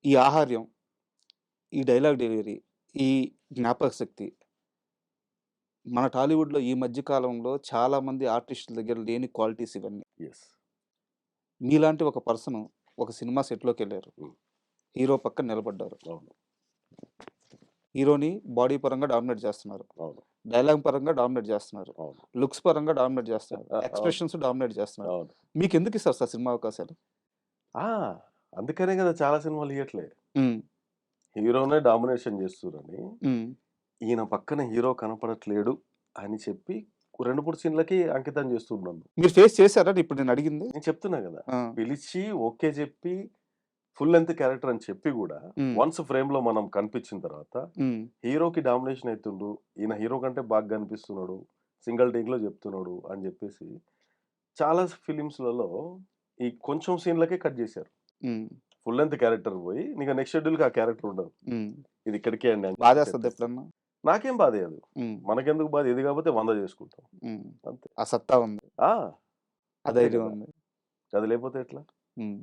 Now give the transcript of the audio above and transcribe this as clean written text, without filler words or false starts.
ఈ ఆహార్యం, ఈ dialogue delivery, ఈ జ్ఞాపక శక్తి మన టాలీవుడ్‌లో ఈ మధ్య కాలంలో చాలామంది ఆర్టిస్టుల దగ్గర లేని క్వాలిటీస్ ఇవన్నీ. యెస్. మీలాంటి ఒక పర్సన్ ఒక సినిమా సెట్‌లోకెళ్లారు. హ్మ్. హీరో పక్కన నిలబడ్డారు. అవును. హీరోని బాడీ పరంగా డామినేట్ చేస్తున్నారు. అవును. డైలాగ్ పరంగా డామినేట్ చేస్తున్నారు. అవును. లుక్స్ పరంగా డామినేట్ చేస్తున్నారు. అవును. ఎక్స్‌ప్రెషన్స్ డామినేట్ చేస్తున్నారు. అవును. మీకెందుకు ఇస్తారు సార్ సినిమా అవకాశాలు? ఆ! అందుకనే గదా! చాలా సినిమాలు ఇయ్యట్లే. హ్మ్. హీరోనే డామినేషన్ జేస్తుర్రని, హ్మ్. ఈయన పక్కన హీరో కనపడట్లేడు అని చెప్పి 2, 3 సీన్‌లకి అంకితం జేస్తుర్రు నన్ను. మీరు ఫేస్ చేసారా ఇప్పుడు నేను అడిగింది? నేను చెప్తున్నా గదా! ఆ! పిలిచి ఓకే జెప్పి ఫుల్ లెంగ్త్ క్యారెక్టర్ అని చెప్పి గూడా హ్మ్. వన్స్ ఫ్రేమ్‌లో మనం కనిపించిన తర్వాత హ్మ్. హీరోకి డామినేషన్ అయితుండు. ఈయన హీరో కంటే బాగా కనిపిస్తున్నాడు. సింగిల్ టేక్‌లో జెప్తున్నాడు అని జెప్పేసి చాలా ఫిల్మ్స్‌లలో ఈ కొంచెం సీన్‌లకే కట్ జేశారు. హ్మ్. ఫుల్ లెంగ్త్ క్యారెక్టర్ పోయి ఇక నెక్స్ట్ షెడ్యూల్‌కి ఆ క్యారెక్టర్ ఉండదు. హ్మ్. ఇది ఇక్కడికే అండి అని చెప్పి బాధేస్తదా చెప్పేస్తారు. ఎప్పుడన్నా? నాకేం బాధేయదు. హ్మ్. మనకెందుకు బాధ ఇది కాకపోతే 100 చేసుకుంటాం. హ్మ్. అంతే. ఆ సత్తా ఉంది. ఆ! ఆ అంతే ధైర్యం కదా! ఉంది. అది లేకపోతే ఎట్లా? హ్మ్.